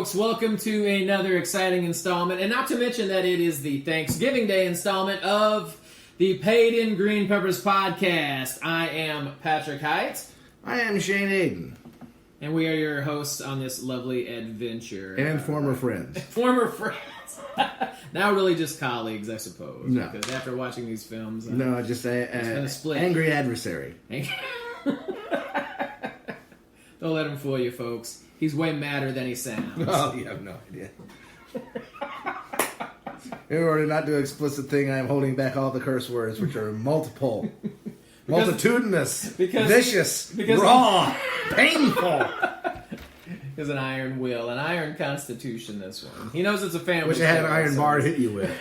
folks, welcome to another exciting installment, and not to mention that it is the Thanksgiving Day installment of the Paid in Green Peppers podcast. I am Patrick Hite. I am Shane Aden. And we are your hosts on this lovely adventure. And former friends. Former friends. Now really just colleagues, I suppose. No. Because after watching these films... No, just a split. Angry adversary. Don't let him fool you, folks. He's way madder than he sounds. Oh, you have no idea. In order not to do an explicit thing, I am holding back all the curse words, which are multitudinous, vicious, raw, painful. There's an iron will, an iron constitution, this one. He knows it's a family. Wish I had an iron bar to hit you with.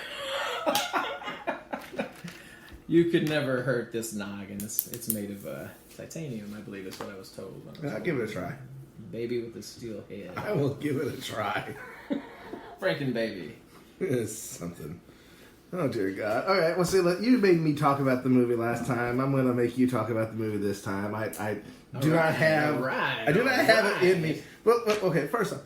You could never hurt this noggin. It's made of titanium, I believe is what I was told. I'll give it a try. Baby with a steel head. I will give it a try. Franken baby. It's something. Oh, dear God. All right, well, see, look, you made me talk about the movie last time. I'm going to make you talk about the movie this time. I do not have it in me. Well, okay, first off.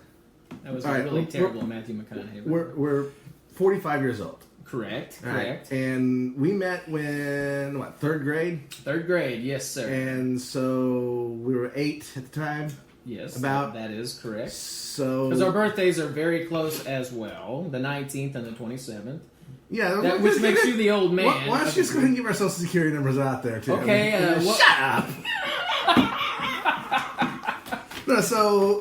That was really terrible, Matthew McConaughey. We're 45 years old. Correct. Right. And we met when, third grade? Third grade, yes, sir. And so we were 8 at the time? Yes, that is correct. So because our birthdays are very close as well, the 19th and the 27th. Yeah, which makes you the old man. Why don't you just go ahead and give our social security numbers out there, too? Okay, shut up! No, so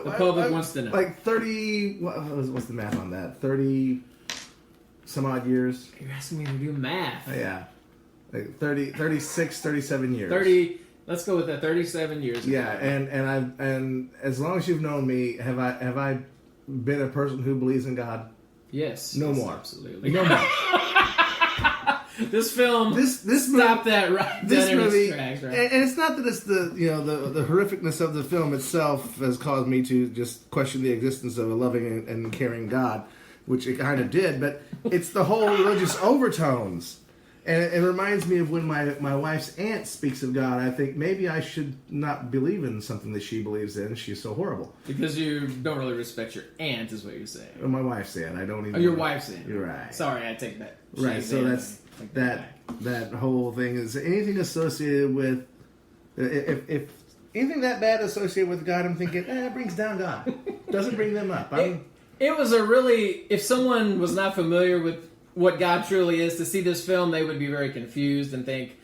the public wants to know. Like 30, what's the math on that? 30 some odd years? You're asking me to do math. Yeah. Like 36, 37 years. 30, let's go with that, 37 years ago. Yeah, and as long as you've known me, have I been a person who believes in God? Yes. No more. Absolutely. No more. This film, this stop that right this in movie, its tracks, right? And it's not that it's the horrificness of the film itself has caused me to just question the existence of a loving and caring God, which it kind of did, but it's the whole religious overtones. And it reminds me of when my wife's aunt speaks of God. I think maybe I should not believe in something that she believes in. She's so horrible. Because you don't really respect your aunt, is what you're saying. Well, my wife's aunt. I don't even. Oh, your wife's aunt. You're right. Sorry, I take that. Right. So that's that whole thing is anything associated with if anything that bad associated with God. I'm thinking it brings down God. Doesn't bring them up. It was if someone was not familiar with what God truly is, to see this film, they would be very confused and think,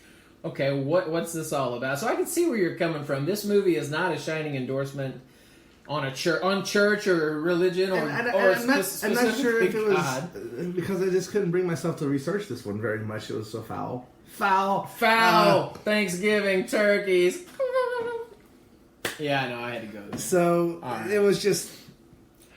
okay, what's this all about? So I can see where you're coming from. This movie is not a shining endorsement on church or religion or I'm not sure if it was God. Because I just couldn't bring myself to research this one very much. It was so foul. Thanksgiving turkeys. Yeah, I know. I had to go there. So it was just.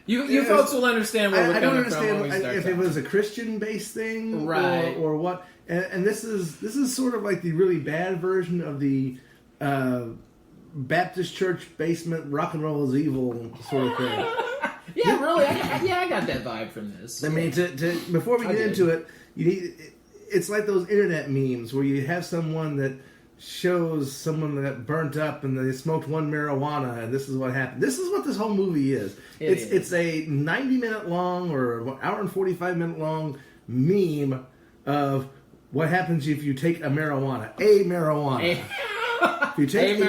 You folks will understand where we're coming from when we start if it was a Christian-based thing, right, or what. And this is sort of like the really bad version of the Baptist church basement rock and roll is evil sort of thing. Yeah, really. I got that vibe from this. I mean, before we get into it, it's like those internet memes where you have someone that shows someone that burnt up and they smoked one marijuana and this is what happened. This is what this whole movie is. It's a 90-minute long or an hour and 45-minute long meme of what happens if you take a marijuana. If you take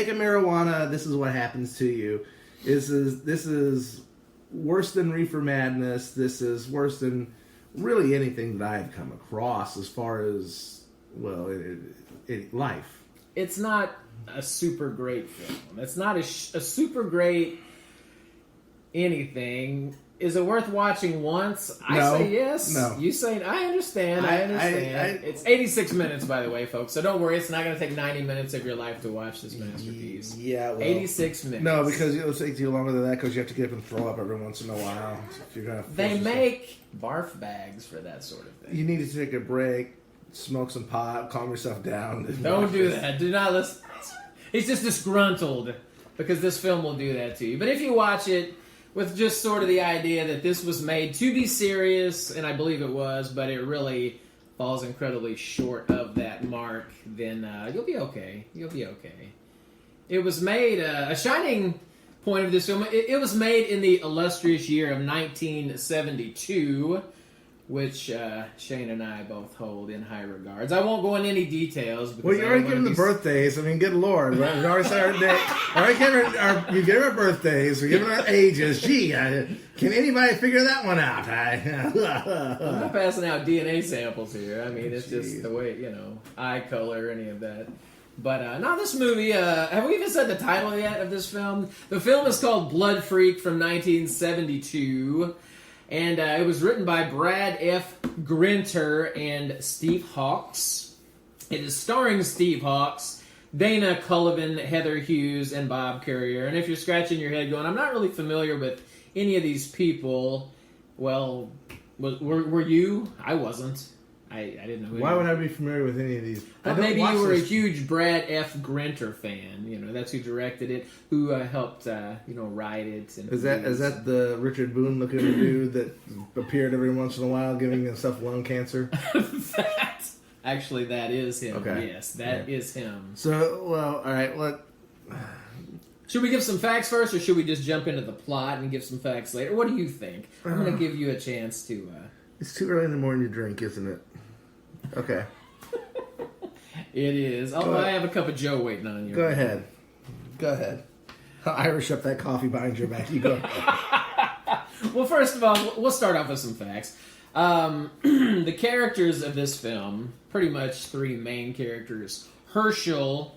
a marijuana, this is what happens to you. This is worse than reefer madness. This is worse than really anything that I've come across as far as life. It's not a super great film. It's not a super great anything. Is it worth watching once? I say yes. No. You say I understand. I understand. It's 86 minutes, by the way, folks. So don't worry. It's not going to take 90 minutes of your life to watch this masterpiece. Yeah, well, 86 minutes. No, because it'll take you longer than that because you have to get up and throw up every once in a while. If you're gonna they make barf bags for that sort of thing. You need to take a break. Smoke some pot, calm yourself down. Don't do that. Do not listen. He's just disgruntled because this film will do that to you. But if you watch it with just sort of the idea that this was made to be serious, and I believe it was, but it really falls incredibly short of that mark, then you'll be okay. You'll be okay. It was made a shining point of this film. It was made in the illustrious year of 1972, which Shane and I both hold in high regards. I won't go into any details. Well, you already given the birthdays. I mean, good Lord. Right? We already said our day. You gave our birthdays. We're giving our ages. Gee, can anybody figure that one out? I'm not passing out DNA samples here. I mean, it's just the way, eye color, any of that. But now this movie, have we even said the title yet of this film? The film is called Blood Freak from 1972. And it was written by Brad F. Grinter and Steve Hawkes. It is starring Steve Hawkes, Dana Cullivan, Heather Hughes, and Bob Currier. And if you're scratching your head going, I'm not really familiar with any of these people, well, were you? I wasn't. I didn't know who. Why would I be familiar with any of these? Maybe you were a huge Brad F. Grinter fan. That's who directed it, who helped, write it. And is that the Richard Boone looking dude that appeared every once in a while giving himself lung cancer? Actually, that is him. Okay. Yes, that is him. So, well, all right. Should we give some facts first, or should we just jump into the plot and give some facts later? What do you think? I'm going to give you a chance to... It's too early in the morning to drink, isn't it? Okay. It is. I have a cup of Joe waiting on you. Go ahead. I'll Irish up that coffee behind your back. You go ahead. Well, first of all, we'll start off with some facts. The characters of this film, pretty much three main characters. Herschel,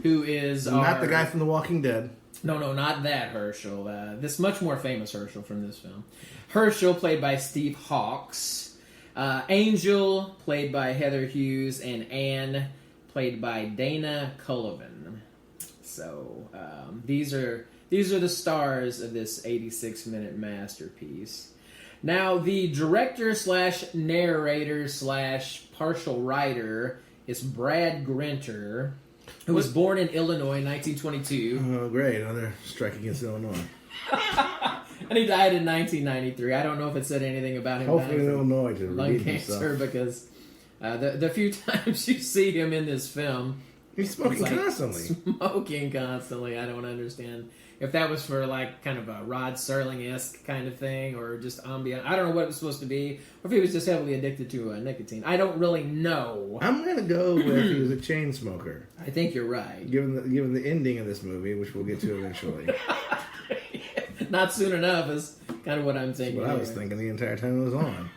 who is not the guy from The Walking Dead. No, not that Herschel. This much more famous Herschel from this film. Herschel, played by Steve Hawkes. Angel, played by Heather Hughes, and Anne, played by Dana Cullivan. So these are the stars of this 86-minute masterpiece. Now, the director / narrator / partial writer is Brad Grinter, who was born in Illinois in 1922. Oh, great. Another strike against Illinois. And he died in 1993. I don't know if it said anything about him hopefully dying in Illinois to lung cancer, because the few times you see him in this film, he's smoking constantly. Smoking constantly. I don't understand if that was for kind of a Rod Serling-esque kind of thing, or just ambient. I don't know what it was supposed to be, or if he was just heavily addicted to nicotine. I don't really know. I'm gonna go with he was a chain smoker. I think you're right. Given the ending of this movie, which we'll get to eventually. Not soon enough is kind of what I'm thinking. That's what I was thinking the entire time it was on.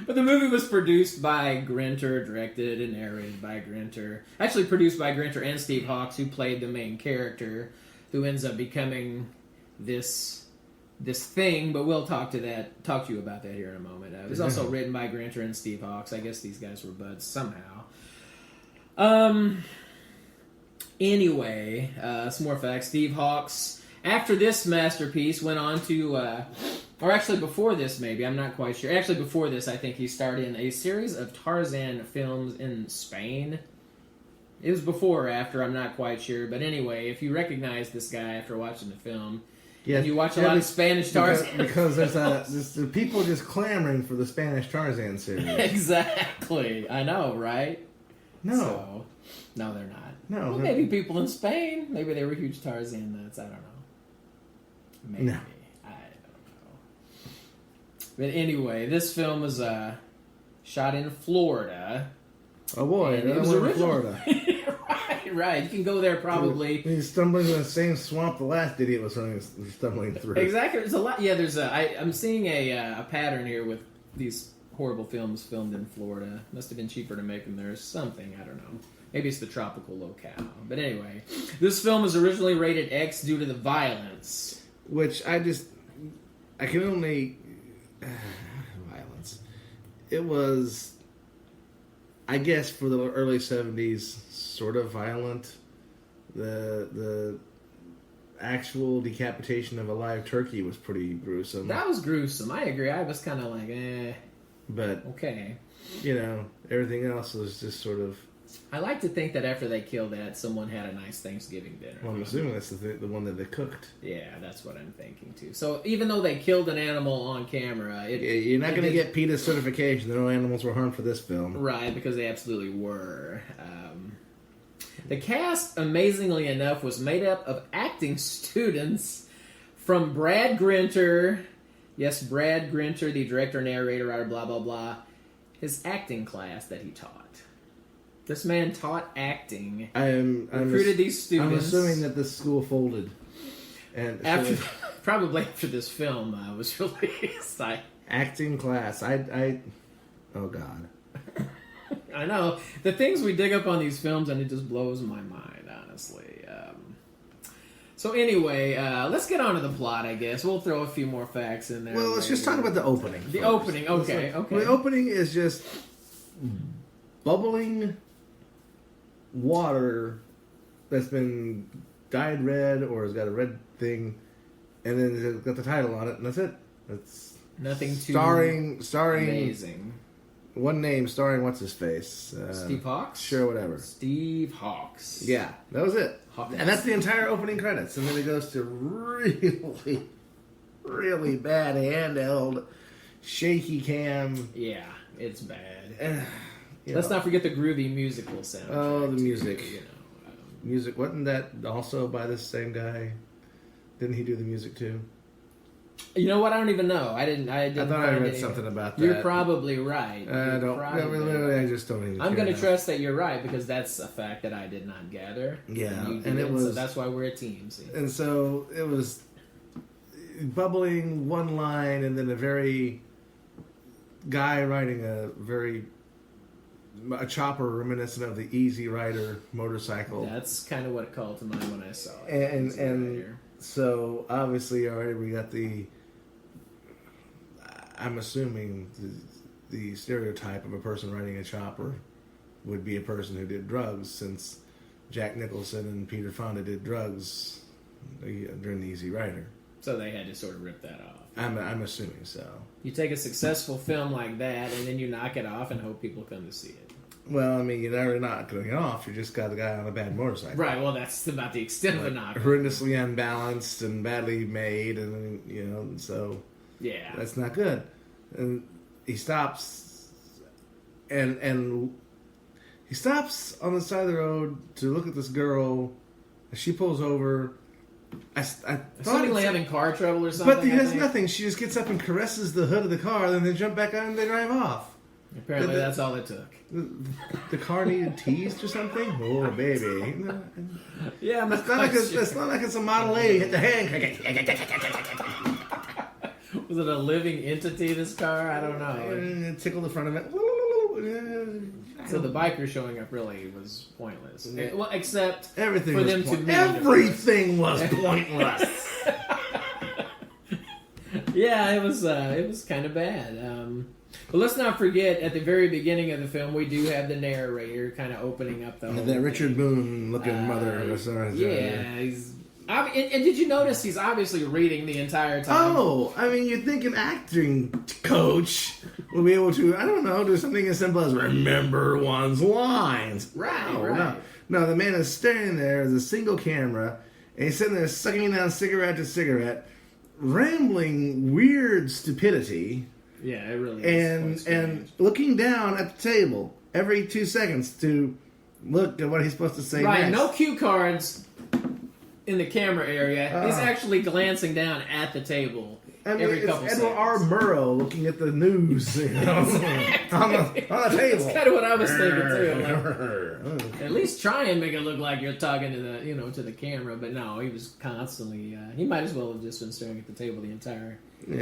But the movie was produced by Grinter, directed and narrated by Grinter. Actually produced by Grinter and Steve Hawkes, who played the main character, who ends up becoming this thing. But we'll talk to you about that here in a moment. It was also written by Grinter and Steve Hawkes. I guess these guys were buds somehow. Anyway, some more facts. Steve Hawkes, after this masterpiece, went on to, or actually before this maybe, I'm not quite sure. Actually before this, I think he starred in a series of Tarzan films in Spain. It was before or after, I'm not quite sure. But anyway, if you recognize this guy after watching the film, and you watch a lot of Spanish Tarzan. Because there's people just clamoring for the Spanish Tarzan series. Exactly. I know, right? No. No, they're not. No. Well, maybe people in Spain, maybe they were huge Tarzan nuts. I don't know. Maybe. No. I don't know. But anyway, this film was shot in Florida. Oh boy, it was original. Florida. Right. You can go there probably. He's stumbling in the same swamp the last idiot was stumbling through. Exactly. There's a lot. Yeah, I'm seeing a pattern here with these horrible films filmed in Florida. Must have been cheaper to make them there or something. I don't know. Maybe it's the tropical locale. But anyway, this film was originally rated X due to the violence. Which I can only... violence. It was, I guess, for the early 70s, sort of violent. The actual decapitation of a live turkey was pretty gruesome. That was gruesome. I agree. I was kind of like, But, okay. Everything else was just sort of... I like to think that after they killed that, someone had a nice Thanksgiving dinner. Well, I'm assuming that's the one that they cooked. Yeah, that's what I'm thinking, too. So even though they killed an animal on camera... you're not going to get PETA certification. No animals were harmed for this film. Right, because they absolutely were. The cast, amazingly enough, was made up of acting students from Brad Grinter. Yes, Brad Grinter, the director, narrator, writer, blah, blah, blah. His acting class that he taught. This man taught acting. Recruited these students. I'm assuming that this school folded. And probably after this film was released. Acting class. Oh, God. I know. The things we dig up on these films, and it just blows my mind, honestly. So anyway, let's get on to the plot, I guess. We'll throw a few more facts in there. Well, let's just talk about the opening. The opening, okay. The opening is just bubbling water that's been dyed red or has got a red thing, and then it's got the title on it, and that's it. It's nothing too starring amazing. One name starring what's his face? Steve Hawks? Sure, whatever. Steve Hawks. Yeah, that was it. Hawks. And that's the entire opening credits, and then it goes to really, really bad handheld, shaky cam. Yeah, it's bad. Let's not forget the groovy musical sound. Oh, the music. Too, music. Wasn't that also by this same guy? Didn't he do the music too? You know what? I don't even know. I thought I read something about that. You're probably right. I just don't even. I'm going to trust that you're right because that's a fact that I did not gather. Yeah, and it was. So that's why we're a team. See? And so it was bubbling one line, and then a very guy riding a chopper reminiscent of the Easy Rider motorcycle. That's kind of what it called to mind when I saw it. And so obviously already we got I'm assuming the stereotype of a person riding a chopper would be a person who did drugs, since Jack Nicholson and Peter Fonda did drugs during the Easy Rider. So they had to sort of rip that off. I'm assuming so. You take a successful film like that, and then you knock it off and hope people come to see it. Well, I mean, you're never not going off. You just got a guy on a bad motorcycle. Right, well, that's about the extent of a knock. Horrendously unbalanced and badly made, and, so... Yeah. That's not good. And he stops, and he stops on the side of the road to look at this girl, and she pulls over. I thought he was having car trouble or something. But he has nothing. She just gets up and caresses the hood of the car, then they jump back on and they drive off. Apparently that's all it took. The car needed teased or something? Oh, baby. Yeah, it's not like it's a Model A. Hit the hand. Was it a living entity, this car? I don't know. Tickle the front of it. So the biker showing up really was pointless. Well, except everything for was them to meet. Everything was pointless. Yeah, it was kind of bad. But let's not forget, at the very beginning of the film, we do have the narrator kind of opening up the whole that Richard Boone looking mother. Yeah, and did you notice he's obviously reading the entire time? Oh, I mean, you'd think an acting coach would be able to, I don't know, do something as simple as remember one's lines. Right. No, the man is standing there as a single camera, and he's sitting there sucking down cigarette to cigarette, rambling weird stupidity. Yeah, it really is. And looking down at the table every 2 seconds to look at what he's supposed to say Right, next. no cue cards in the camera area. He's actually glancing down at the table every couple seconds. Edward R. Murrow looking at the news on the table. That's kind of what I was thinking too. At least try and make it look like you're talking to the camera, but no, he was constantly. He might as well have just been staring at the table the entire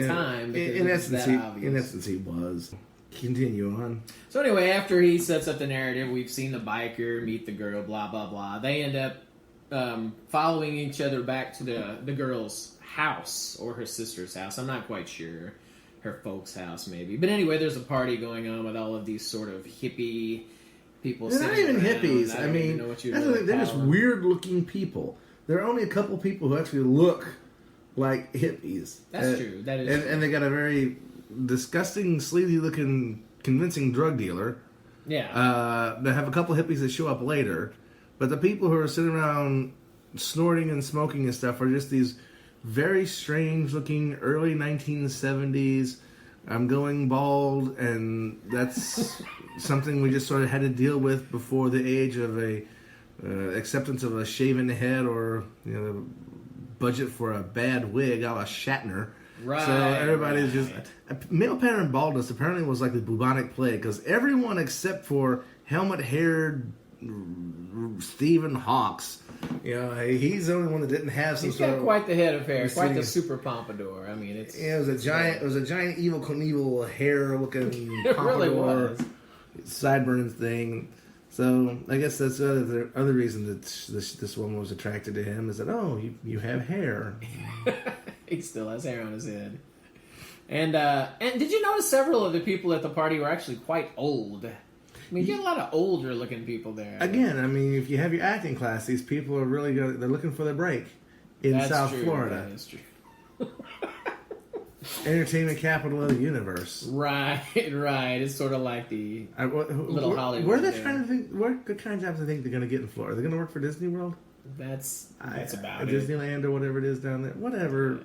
time. In essence, he was. Continue on. So anyway, after he sets up the narrative, we've seen the biker meet the girl. Blah blah blah. They end up following each other back to the girl's house or her sister's house. I'm not quite sure. Her folks' house, maybe. But anyway, there's a party going on with all of these sort of hippie people. They're not even hippies. I mean, they're just weird-looking people. There are only a couple people who actually look like hippies. That's true. That is true. And they got a very disgusting, sleazy-looking, convincing drug dealer. Yeah. They have a couple hippies that show up later. But the people who are sitting around snorting and smoking and stuff are just these very strange-looking early 1970s. I'm going bald, and that's something we just sort of had to deal with before the age of a acceptance of a shaven head or budget for a bad wig a la Shatner. Right. So everybody's just male pattern baldness apparently was like the bubonic plague because everyone except for helmet-haired Stephen Hawks, he's the only one that didn't have some. He's got quite the head of hair, quite the super pompadour. I mean, it was a giant Evil Knievel hair looking. It really was sideburns thing. So I guess that's the other reason that this woman was attracted to him is that you have hair. He still has hair on his head. And did you notice several of the people at the party were actually quite old? I mean, you get a lot of older looking people there. Again, I mean, if you have your acting class, these people are really good. They're looking for their break in South Florida. That's true. Entertainment capital of the universe. Right. It's sort of like the little Hollywood. Where are they trying to think? What kind of jobs do they think they're going to get in Florida? Are they going to work for Disney World? That's about it. Disneyland or whatever it is down there. Whatever,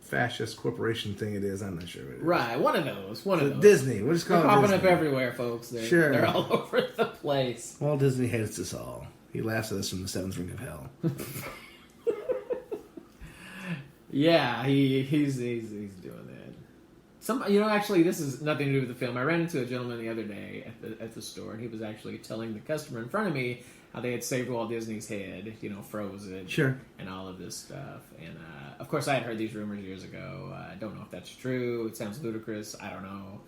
fascist corporation thing it is. I'm not sure what it is. Right, one of those. Disney. We'll just call it popping Disney. up everywhere, folks. They're all over the place. Walt Disney hates us all. He laughs at us from the seventh ring of hell. Yeah, he's doing that. Actually, this has nothing to do with the film. I ran into a gentleman the other day at the store, and he was actually telling the customer in front of me how they had saved Walt Disney's head, froze it, sure, and all of this stuff. And of course, I had heard these rumors years ago. I don't know if that's true. It sounds ludicrous. I don't know.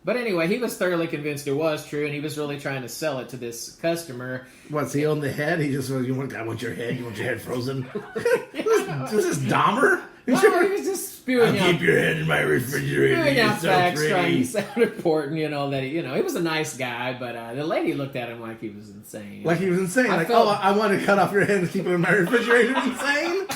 But anyway, he was thoroughly convinced it was true, and he was really trying to sell it to this customer. What's he on the head? He just I want your head. You want your head frozen? Was this Dahmer? No, he was just spewing out. Keep your head in my refrigerator. Spewing out facts, trying to sound important. That he was a nice guy, but the lady looked at him like he was insane. Like he was insane. I want to cut off your head and keep it in my refrigerator. Insane.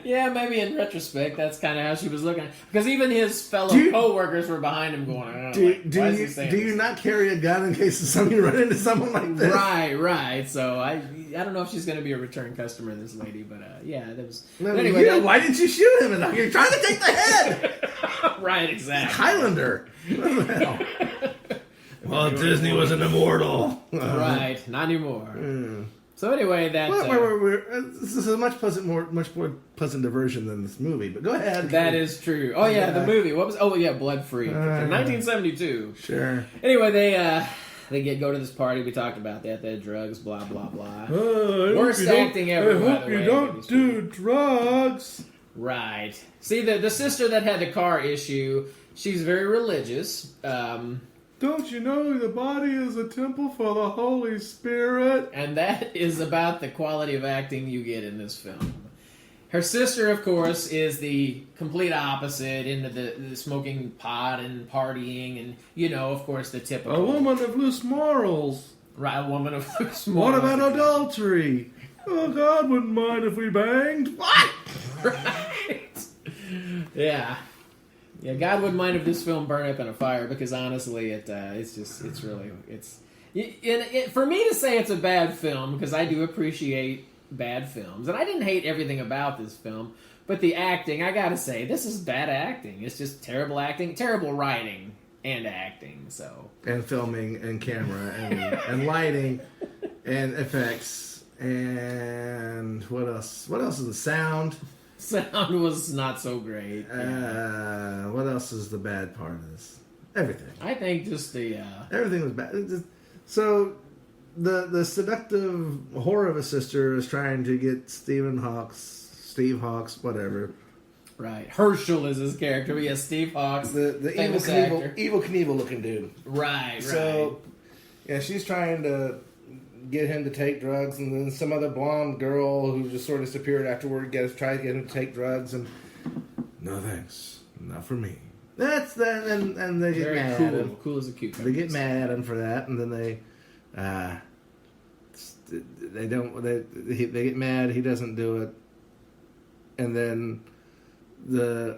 Yeah, maybe in retrospect, that's kind of how she was looking. Because even his fellow co-workers were behind him going, do you not carry a gun in case you run into someone like this? Right. So I don't know if she's going to be a return customer, this lady, but yeah, that was... No, anyway, why didn't you shoot him? You're trying to take the head! Right, exactly. Highlander. What the hell? Well, Disney was an immortal. Right, not anymore. So anyway, this is a much more pleasant diversion than this movie. But go ahead. That is true. Oh yeah, the movie. What was? Oh yeah, Blood Free from 1972. Sure. Anyway, they go to this party. We talked about that. They had drugs. Blah blah blah. Worst acting ever. I hope you don't do drugs. Right. See, the sister that had the car issue. She's very religious. Don't you know the body is a temple for the Holy Spirit? And that is about the quality of acting you get in this film. Her sister, of course, is the complete opposite, into the smoking pot and partying and, of course, the typical... A woman of loose morals. Right, a woman of loose morals. What about adultery? Oh, God wouldn't mind if we banged. What? Right. Yeah. Yeah, God wouldn't mind if this film burned up in a fire because honestly, for me to say it's a bad film because I do appreciate bad films and I didn't hate everything about this film, but the acting, I gotta say, this is bad acting. It's just terrible acting, terrible writing and acting. And filming and camera and lighting and effects and what else? What else is the sound? Sound was not so great. What else is the bad part of this? Everything. I think just everything was bad. So the seductive whore of a sister is trying to get Steve Hawks, whatever. Right. Herschel is his character. But yes, Steve Hawks, the evil Knievel looking dude. Right. So yeah, she's trying to get him to take drugs, and then some other blonde girl who just sort of disappeared afterward tries to get him to take drugs, and no thanks, not for me. That's that, and they get very mad cool, at him. Cool as a cucumber. They get mad at him for that, and then they get mad. He doesn't do it, and then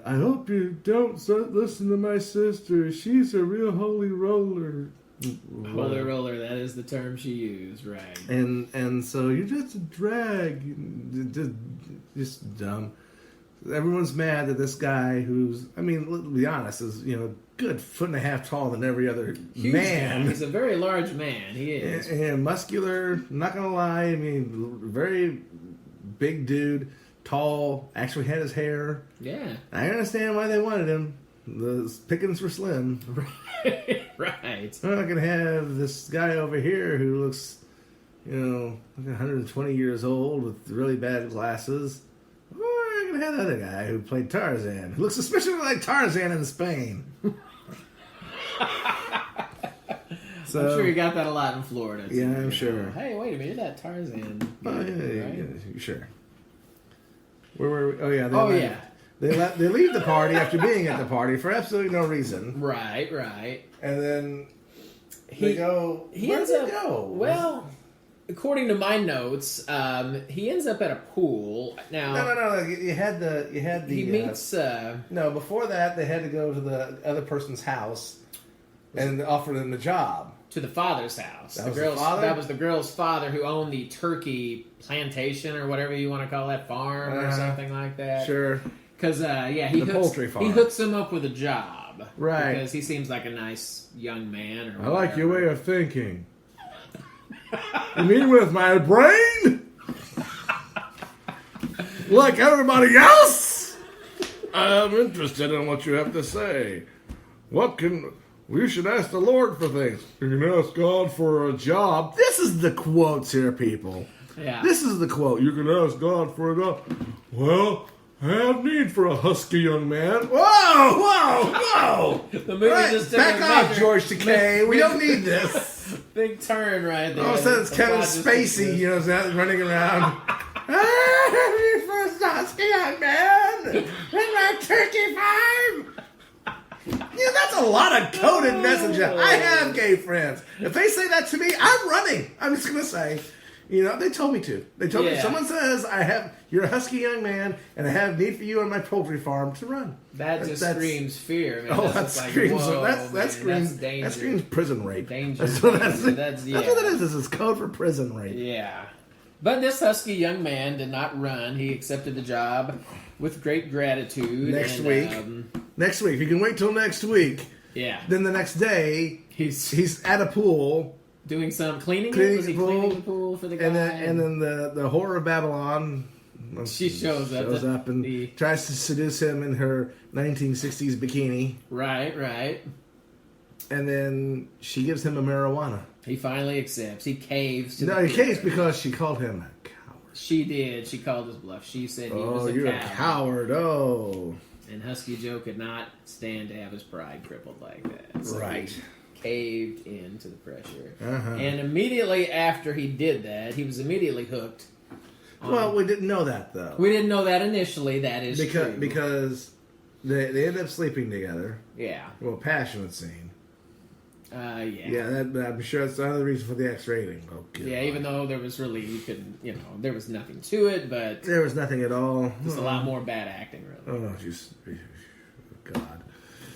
I hope you don't listen to my sister. She's a real holy roller. Holy roller, that is the term she used, right? And so you're just a drag, just dumb. everyone's mad that this guy who's, I mean, let's be honest, is, good 1.5 taller than every other Huge man. He's a very large man. He is. And muscular, not going to lie. I mean, very big dude, tall, actually had his hair. Yeah. I understand why they wanted him. The pickings were slim. Right. We're not going to have this guy over here who looks, like 120 years old with really bad glasses. We're not going to have the other guy who played Tarzan, who looks especially like Tarzan in Spain. So, I'm sure you got that a lot in Florida. Too. Yeah, I'm sure. Hey, wait a minute, that Tarzan. Oh, yeah, right? Sure. Where were we? Oh, yeah. Yeah. They leave the party after being at the party for absolutely no reason. Right. And then they go. Where does he go? Well, according to my notes, he ends up at a pool. Now, No. You had the. He meets. No, before that, they had to go to the other person's house and offer them the job. To the father's house. That was the girl's father who owned the turkey plantation or whatever you want to call that farm or something like that. Sure. Because poultry farm. He hooks him up with a job, right? Because he seems like a nice young man. I like your way of thinking. You mean with my brain? Like everybody else? I'm interested in what you have to say. We should ask the Lord for things. You can ask God for a job. This is the quotes here, people. Yeah. This is the quote. You can ask God for a job. Well, I have need for a husky young man. Whoa! The movie just took back a off, major, George Takei. We don't need this. Big turn right there. All of a sudden, it's Kevin Spacey, running around. I have need for a husky young man in my turkey farm. That's a lot of coded message. I have gay friends. If they say that to me, I'm running. I'm just going to say, they told me to. They told me, someone says, you're a husky young man, and I have need for you on my poultry farm to run. That screams fear. Man. That screams prison rape. Danger. That's what it is. This is code for prison rape. Yeah. But this husky young man did not run. He accepted the job with great gratitude. Next week. You can wait till next week. Yeah. Then the next day, he's at a pool. Doing some cleaning the pool for the guy? And then the whore of Babylon, she shows up and tries to seduce him in her 1960s bikini. Right. And then she gives him a marijuana. He finally accepts. He caves. He caves because she called him a coward. She did. She called his bluff. She said he was a you're a coward. Oh. And Husky Joe could not stand to have his pride crippled like that. So right. He caved into the pressure. Uh-huh. And immediately after he did that, he was immediately hooked. Well, we didn't know that, though. We didn't know that initially. That is true. Because they end up sleeping together. Yeah. Well, passionate scene. Yeah. Yeah, I'm sure that's another reason for the X rating. Oh, yeah, even though there was really, there was nothing to it, but... There was nothing at all. Just a lot more bad acting, really. Oh, God.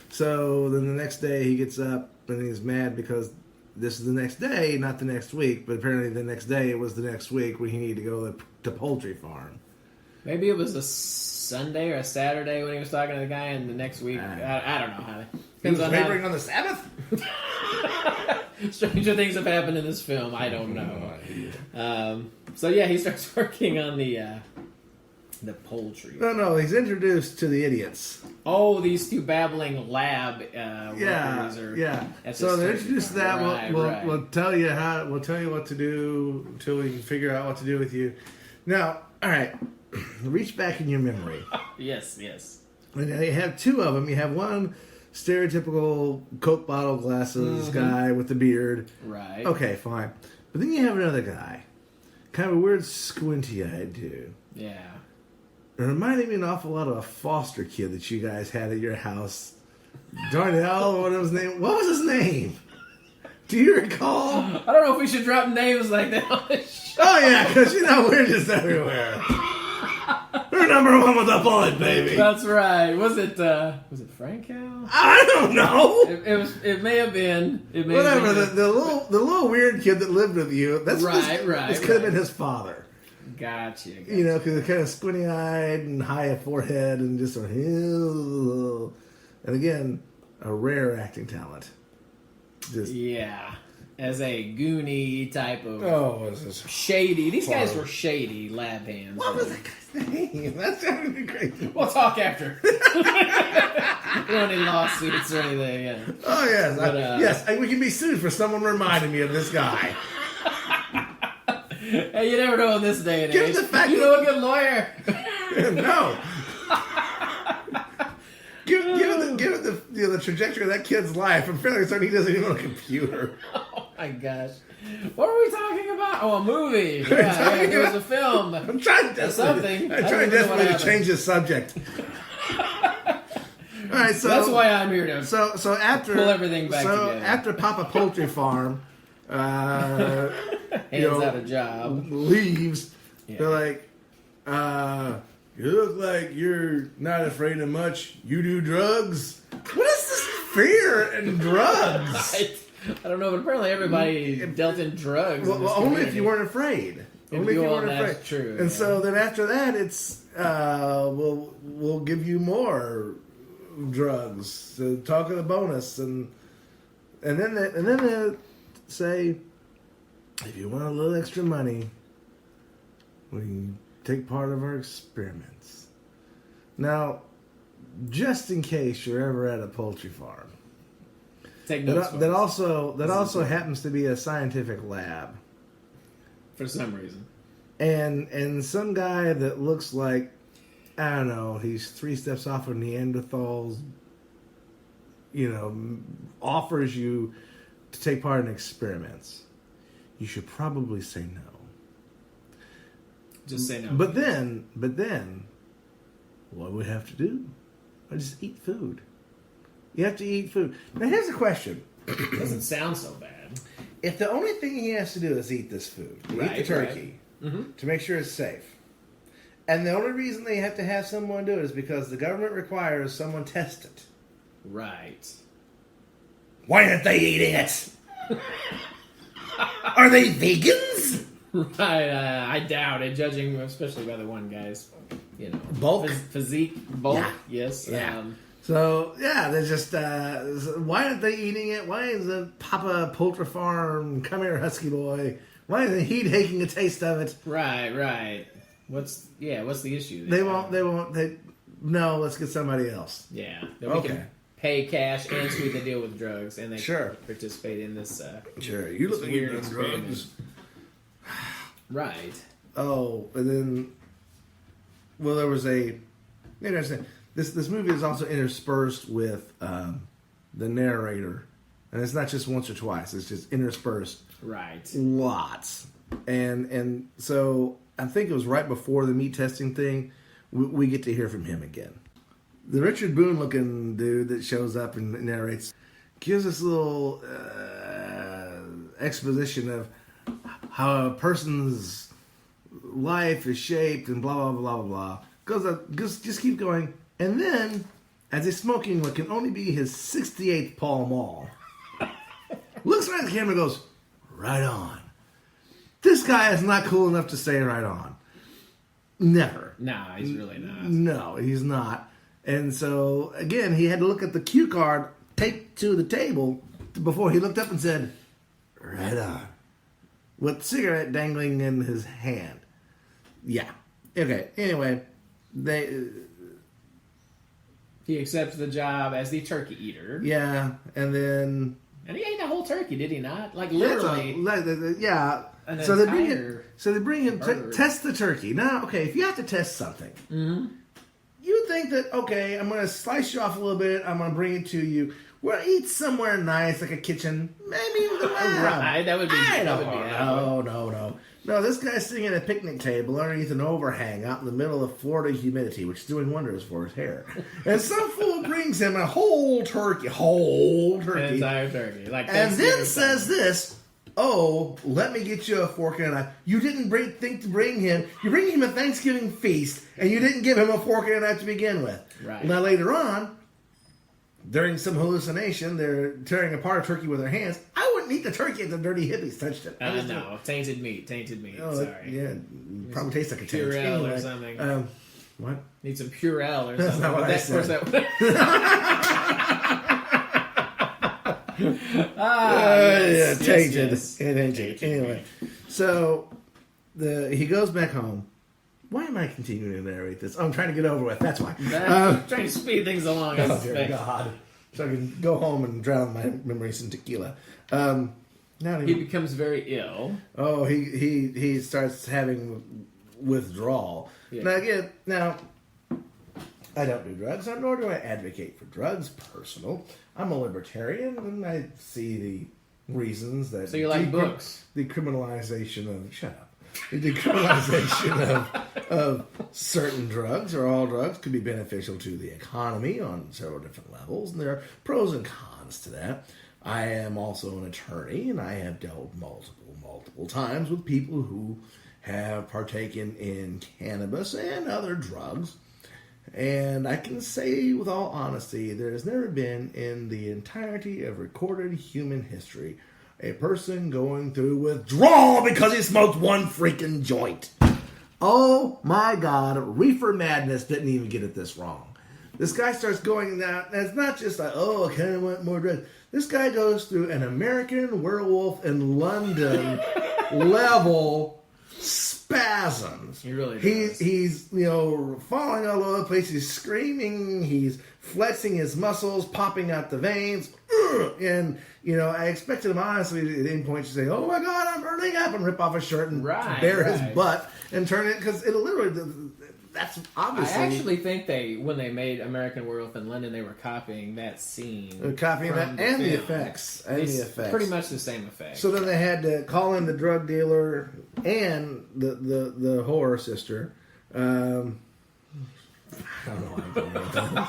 So then the next day he gets up and he's mad because this is the next day, not the next week, but apparently the next day it was the next week when he needed to go to poultry farm. Maybe it was a Sunday or a Saturday when he was talking to the guy, and the next week, I don't know how. He was laboring on the Sabbath? Stranger things have happened in this film. I don't know. So yeah, he starts working on the poultry. No, he's introduced to the idiots. Oh, these two babbling lab workers. Yeah. So they're introduced to that. We'll tell you what to do until we can figure out what to do with you. Now, all right, reach back in your memory. Yes. And you have two of them. You have one stereotypical Coke bottle glasses guy with the beard. Right. Okay, fine. But then you have another guy, kind of a weird squinty-eyed dude. Yeah. It reminded me an awful lot of a foster kid that you guys had at your house. Darnell, what was his name? Do you recall? I don't know if we should drop names like that on the show. Oh, yeah, because we're just everywhere. We're number one with a bullet, baby. That's right. Was it Franco? I don't know. It may have been. Whatever. The little weird kid that lived with you. This could have been his father. Gotcha. You know, because they're kind of squinty-eyed and high forehead and just and again, a rare acting talent. Just as a Goonie type of this is shady. These guys were shady lab hands. What was that guy's name? That's sounding crazy. We'll talk after. We don't have any lawsuits or anything. Yeah. Oh yes, yes. We can be sued for someone reminding me of this guy. Hey, you never know in this day and Give age. the fact you know a good lawyer. No. Given the trajectory of that kid's life, I'm fairly certain he doesn't even own a computer. Oh my gosh. What were we talking about? Oh, a movie. Yeah, it was a film. I'm trying desperately to change the subject. All right, so that's why I'm here to so after pull everything back together. After Papa Poultry Farm hands out a job, leaves, they're like, you look like you're not afraid of much. You do drugs? What is this fear and drugs? I don't know, but apparently everybody dealt in drugs. Well, only if you weren't afraid. Only if you weren't afraid. That's true. And so then after that, it's we'll give you more drugs to talk of the bonus, and then they say, if you want a little extra money, we can take part of our experiments. Now, just in case you're ever at a poultry farm, take notes. That also happens to be a scientific lab for some reason, and some guy that looks like, I don't know, he's 3 steps off of Neanderthals, offers you to take part in experiments. You should probably say no. Just say no. But then, what we have to do? Just eat food. You have to eat food. Now, here's the question. Doesn't sound so bad. If the only thing he has to do is eat this food, eat the turkey, to make sure it's safe, and the only reason they have to have someone do it is because the government requires someone test it. Right. Why aren't they eating it? Are they vegans? Right, I doubt it, judging especially by the one guy's, bulk, physique, bulk. Yeah. Yes. Yeah. So they're just. Why aren't they eating it? Why is the Papa Poultry Farm? Come here, Husky Boy. Why isn't he taking a taste of it? Right. What's the issue? They won't. No, let's get somebody else. Yeah. Then we can pay cash and sweeten the deal with drugs, and they participate in this. Sure, you look like you're doing drugs. Right. Oh, and then, there was this movie is also interspersed with the narrator, and it's not just once or twice; it's just interspersed. Right. Lots, and so I think it was right before the meat testing thing. We get to hear from him again. The Richard Boone looking dude that shows up and narrates gives us a little exposition of how a person's life is shaped and blah, blah, blah, blah, blah. Just keep going. And then, as he's smoking what can only be his 68th Pall Mall, looks right at the camera and goes, right on. This guy is not cool enough to say right on. Never. Nah, he's really not. No, he's not. And so, again, he had to look at the cue card taped to the table before he looked up and said, right on. With cigarette dangling in his hand. Yeah. Okay. Anyway, he accepts the job as the turkey eater. Yeah, and then... And he ate the whole turkey, did he not? Like, literally. Yeah. So they bring him to test the turkey. Now, okay, if you have to test something, you think that, okay, I'm going to slice you off a little bit, I'm going to bring it to you. We'll eat somewhere nice, like a kitchen, maybe with a lab. Right, that would be. No, this guy's sitting at a picnic table underneath an overhang out in the middle of Florida humidity, which is doing wonders for his hair. And some fool brings him a whole turkey. An entire turkey. And then says this, let me get you a fork and a knife. You didn't think to bring him. You bring him a Thanksgiving feast, and you didn't give him a fork and a knife to begin with. Right. Now, later on, during some hallucination, they're tearing apart a turkey with their hands. I wouldn't wouldn't eat the turkey if the dirty hippies touched it. No, tainted meat. Oh, Sorry. Yeah, probably tastes like a taint. Purell or something. What? Need some Purell or something. That's not what I said. Yes, tainted. yes. It ain't tainted. Anyway, so he goes back home. Why am I continuing to narrate this? Oh, I'm trying to get over with. That's why. Trying to speed things along. I Oh, dear suspect. God. So I can go home and drown my memories in tequila. He becomes very ill. Oh, he starts having withdrawal. Yeah. Now, I don't do drugs, nor do I advocate for drugs. I'm a libertarian, and I see the reasons that. So you like books? The criminalization of the decriminalization of certain drugs or all drugs could be beneficial to the economy on several different levels, and there are pros and cons to that. I am also an attorney, and I have dealt multiple times with people who have partaken in cannabis and other drugs. And I can say with all honesty, there has never been in the entirety of recorded human history a person going through withdrawal because he smoked one freaking joint. Oh my God, Reefer Madness didn't even get it this wrong. This guy starts going down, and it's not just like, oh, I kind of want more drugs. This guy goes through an American Werewolf in London level spasms. He really does. He's falling all over the place. He's screaming. He's flexing his muscles, popping out the veins. And, I expected him, honestly, at any point to say, oh my God, I'm burning up, and rip off his shirt and bare his butt and turn it, because it'll literally, that's obviously. I actually think when they made American Werewolf in London, they were copying that scene. Copying that and the effects. Pretty much the same effect. So then they had to call in the drug dealer and the horror sister. I don't know why I'm doing that.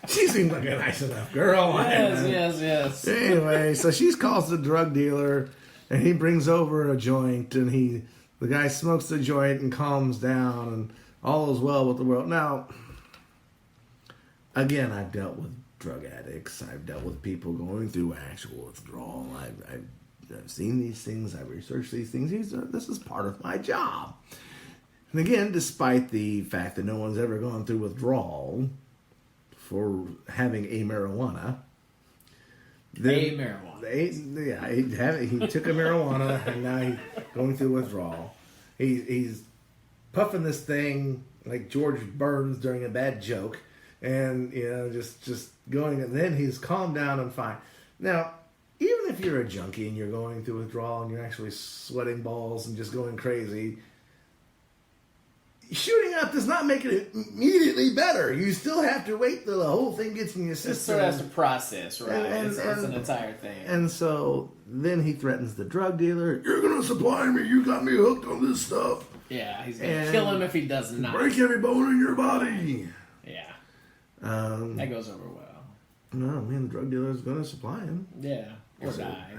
She seemed like a nice enough girl. Yes. Anyway, so she calls the drug dealer, and he brings over a joint, and the guy smokes the joint and calms down, and all is well with the world. Now, again, I've dealt with drug addicts. I've dealt with people going through actual withdrawal. I've seen these things. I've researched these things. This is part of my job. And again, despite the fact that no one's ever gone through withdrawal for having a marijuana. He took a marijuana, and now he's going through withdrawal. He's puffing this thing like George Burns during a bad joke, and just going. And then he's calmed down and fine. Now, even if you're a junkie and you're going through withdrawal and you're actually sweating balls and just going crazy, shooting up does not make it immediately better. You still have to wait till the whole thing gets in your system. It sort of has to process, right? It's an entire thing. And so then he threatens the drug dealer. You're going to supply me. You got me hooked on this stuff. Yeah, he's going to kill him if he does not. Break every bone in your body. Yeah. That goes over well. No, the drug dealer is going to supply him. Yeah. Or die.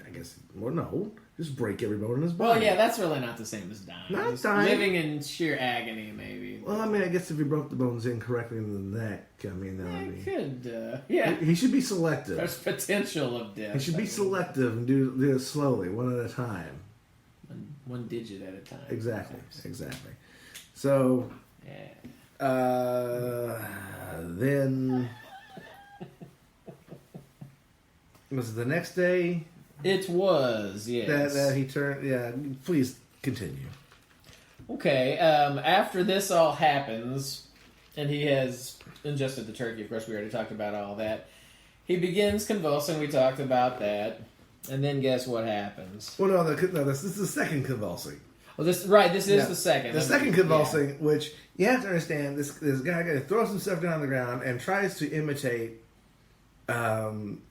I guess. Well, no. Just break every bone in his body. Well, yeah, that's really not the same as dying. Not dying. Living in sheer agony, maybe. Well, I guess if you broke the bones incorrectly in the neck, that would be... could, yeah. He should be selective. There's potential of death. He should be selective and do it slowly, one at a time. One digit at a time. Exactly. So... Yeah. Then... Was it the next day? It was, yes. That he turned... Yeah, please continue. Okay, after this all happens, and he has ingested the turkey, of course we already talked about all that, he begins convulsing, we talked about that, and then guess what happens? Well, no, this is the second convulsing. Well, this is the second. The second convulsing, which you have to understand, this guy throws himself down on the ground and tries to imitate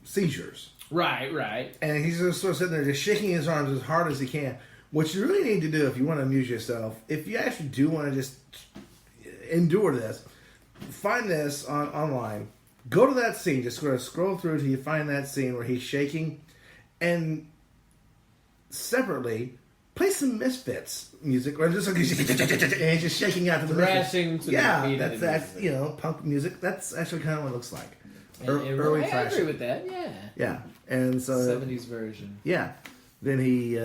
seizures. Right. And he's just sort of sitting there just shaking his arms as hard as he can. What you really need to do if you want to amuse yourself, if you actually do want to just endure this, find this online. Go to that scene. Just sort of scroll through till you find that scene where he's shaking. And separately, play some Misfits music. Or just like and he's just shaking out to the thrashing to the beat that's music. punk music. That's actually kind of what it looks like. early I trash. agree with that. Yeah. Yeah, and so 70s version. Yeah, then he.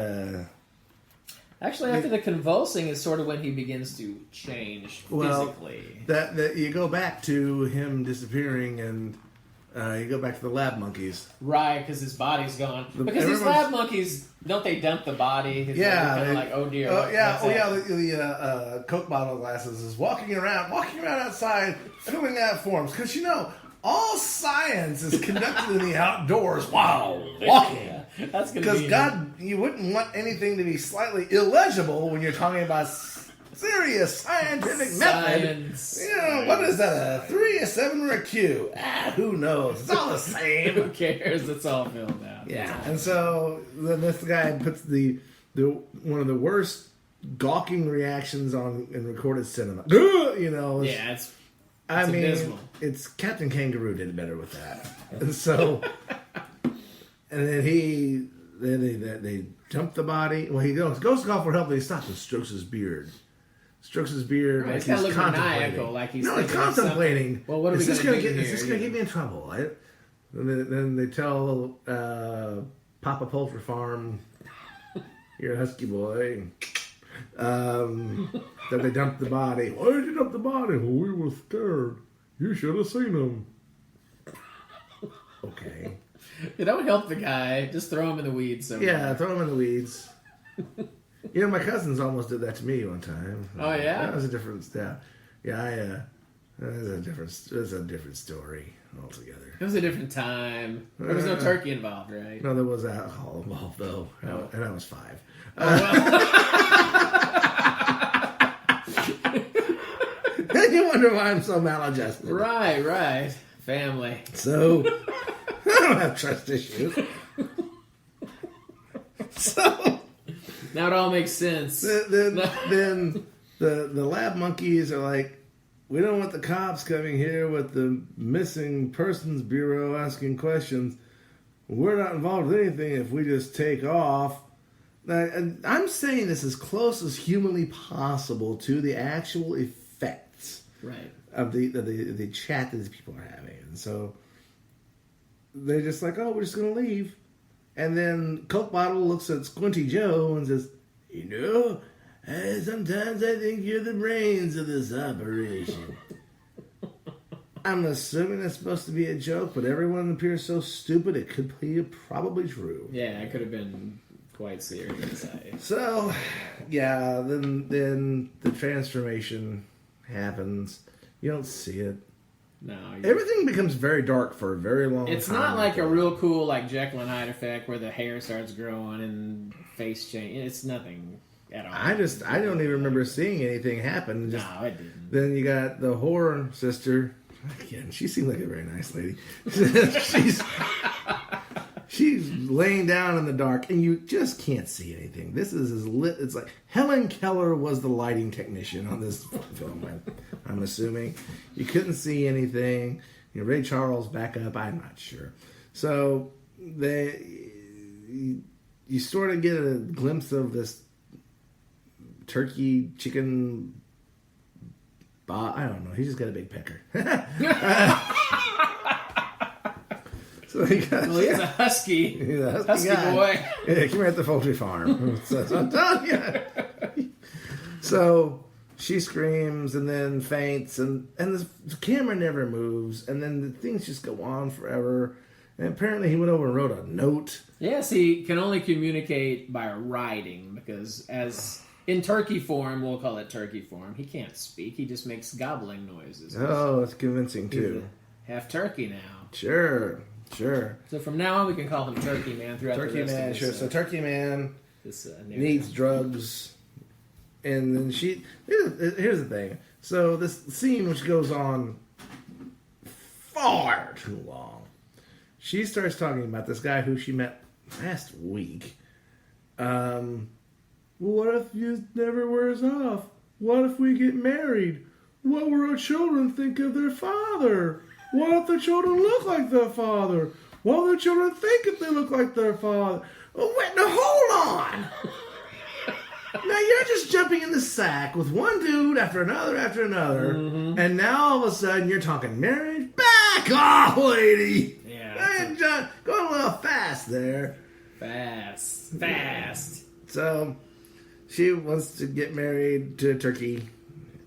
Actually, after the convulsing is sort of when he begins to change physically. That you go back to him disappearing, and you go back to the lab monkeys. Right, because his body's gone. Because these lab monkeys, don't they dump the body? Kind of like, oh dear. The Coke bottle glasses is walking around outside, filling out forms. Because all science is conducted in the outdoors while walking. Yeah, that's because God, you wouldn't want anything to be slightly illegible when you're talking about serious scientific method. What is that? A 3, a 7, or a Q? Who knows? It's all the same. Who cares? It's all filled out. Yeah, and so then this guy puts the one of the worst gawking reactions in recorded cinema. It's abysmal. It's Captain Kangaroo did better with that. And so, and then they dump the body. Well, he goes to call for help, but he stops and strokes his beard. Right, like he's contemplating. Maniacal, like he's contemplating. Well, what are we going to do here? Is this going to get me in trouble? Then they tell Papa Poultry Farm, you're a husky boy, that they dumped the body. Why did you dump the body? Well, we were scared. You should have seen him. Okay. That would help the guy. Just throw him in the weeds somewhere. Yeah, throw him in the weeds. My cousins almost did that to me one time. Oh yeah, that was a different. That was a different story altogether. It was a different time. There was no turkey involved, right? No, there was alcohol involved though, and I was 5. You wonder why I'm so maladjusted. Right. Family. So I don't have trust issues. So. Now it all makes sense. Then the lab monkeys are like, we don't want the cops coming here with the Missing Persons Bureau asking questions. We're not involved with anything if we just take off. Now, I'm saying this as close as humanly possible to the actual effects of the chat that these people are having. And so they're just like, oh, we're just going to leave. And then Coke Bottle looks at Squinty Joe and says, sometimes I think you're the brains of this operation. I'm assuming that's supposed to be a joke, but everyone appears so stupid it could be probably true. Yeah, it could have been quite serious. So, yeah, then the transformation happens. You don't see it. No, everything becomes very dark for a very long time. It's not like a real cool Jekyll and Hyde effect where the hair starts growing and face change. It's nothing at all. I don't even remember seeing anything happen. No, I didn't. Then you got the horror sister. Again, she seemed like a very nice lady. She's laying down in the dark, and you just can't see anything. This is as lit. It's like Helen Keller was the lighting technician on this film. I'm assuming you couldn't see anything. Ray Charles back up. I'm not sure. So you sort of get a glimpse of this turkey chicken. I don't know. He's just got a big pecker. So he's a husky. He's a husky guy. Boy. Yeah, come here at the poultry farm. So she screams and then faints, and the camera never moves, and then the things just go on forever. And apparently he went over and wrote a note. Yes, he can only communicate by writing, because as in turkey form, we'll call it turkey form, he can't speak. He just makes gobbling noises. Oh, it's convincing too. Half turkey now. Sure. So from now on, we can call him Turkey Man throughout the rest of this. Sure. So Turkey Man needs drugs, and then here's the thing. So this scene, which goes on far too long, she starts talking about this guy who she met last week. What if you never wears off? What if we get married? What will our children think of their father? What if the children look like their father? What will the children think if they look like their father? Oh, wait, now hold on. Now you're just jumping in the sack with one dude after another, and now all of a sudden you're talking marriage. Back off, lady. Yeah. John, going a little fast there. Fast. So she wants to get married to a turkey.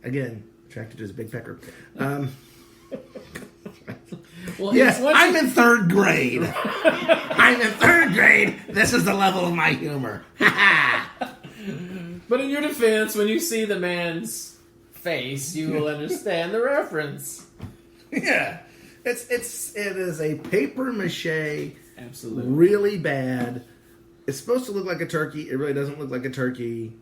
Again, attracted to his big pecker. Well, yes, I'm in third grade. I'm in third grade. This is the level of my humor. But in your defense, when you see the man's face, you will understand the reference. Yeah. It is a paper mache. Absolutely. Really bad. It's supposed to look like a turkey. It really doesn't look like a turkey.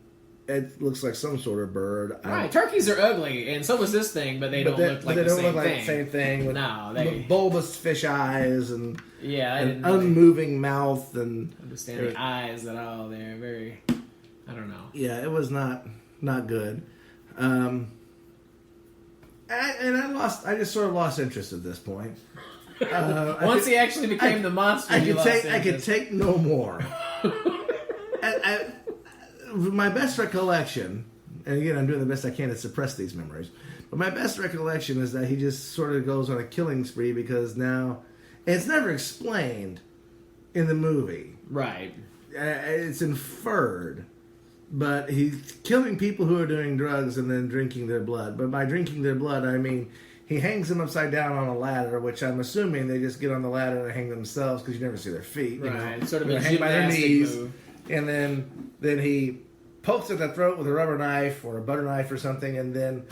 It looks like some sort of bird. Right, turkeys are ugly, and so was this thing, but they don't look like the same thing. With no, they bulbous fish eyes and an unmoving mouth and understand the eyes at all. They're very, I don't know. Yeah, it was not good. I just sort of lost interest at this point. Once he actually became the monster, I could take no more. My best recollection, and again, I'm doing the best I can to suppress these memories, but my best recollection is that he just sort of goes on a killing spree because now, and it's never explained in the movie. Right. It's inferred, but he's killing people who are doing drugs and then drinking their blood. But by drinking their blood, I mean he hangs them upside down on a ladder, which I'm assuming they just get on the ladder and hang themselves because you never see their feet. Right. You know? Sort of a hang by their knees. move. And then he pokes at the throat with a rubber knife or a butter knife or something, and then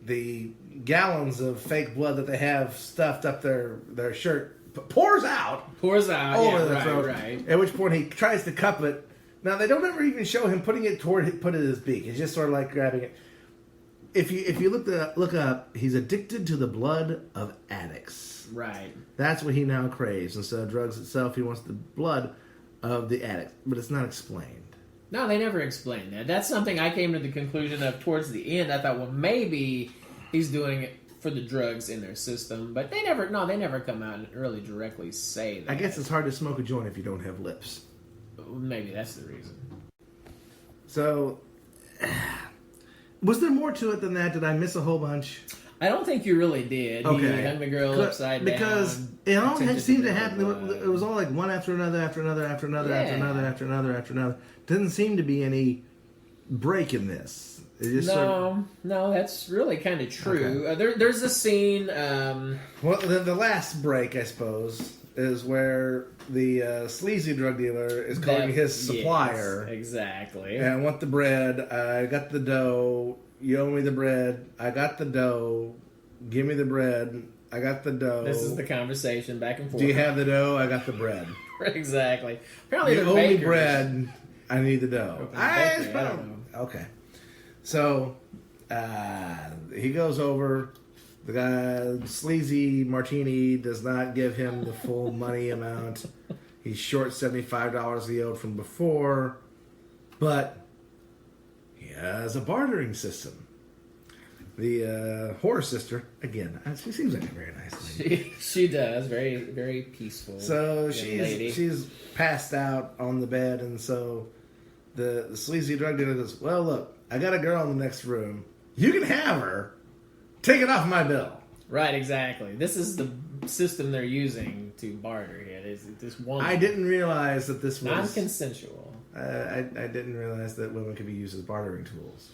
the gallons of fake blood that they have stuffed up their shirt pours out over the throat. Right. At which point he tries to cup it. Now they don't ever even show him put it in his beak. It's just sort of like grabbing it. If you look up, he's addicted to the blood of addicts. Right. That's what he now craves. Instead of drugs itself, he wants the blood of the addict, but it's not explained. No, they never explained that. That's something I came to the conclusion of towards the end. I thought, well, maybe he's doing it for the drugs in their system, but they never come out and really directly say that. I guess it's hard to smoke a joint if you don't have lips. Maybe that's the reason. So, was there more to it than that? Did I miss a whole bunch? I don't think you really did. Okay. He hung the girl upside down. Because it all seemed to happen. It was all like one after another, after another. Didn't seem to be any break in this. No, that's really kind of true. Okay. There's a scene. Well, the last break, I suppose, is where the sleazy drug dealer is calling his supplier. Yes, exactly. And I want the bread. I got the dough. You owe me the bread. I got the dough. Give me the bread. I got the dough. This is the conversation back and forth. Do you have the dough? I got the bread. Exactly. Apparently, you owe me bread. I need the dough. I don't know. Okay. So he goes over. The guy, sleazy Martini, does not give him the full money amount. He's short $75 he owed from before, but he has a bartering system. The whore sister, again, she seems like a very nice lady. She does. Very, very peaceful. So she's passed out on the bed, and so the sleazy drug dealer goes, well, look, I got a girl in the next room. You can have her. Take it off my bill. Right, exactly. This is the system they're using to barter here. This woman. I didn't realize that this was non-consensual. I didn't realize that women could be used as bartering tools.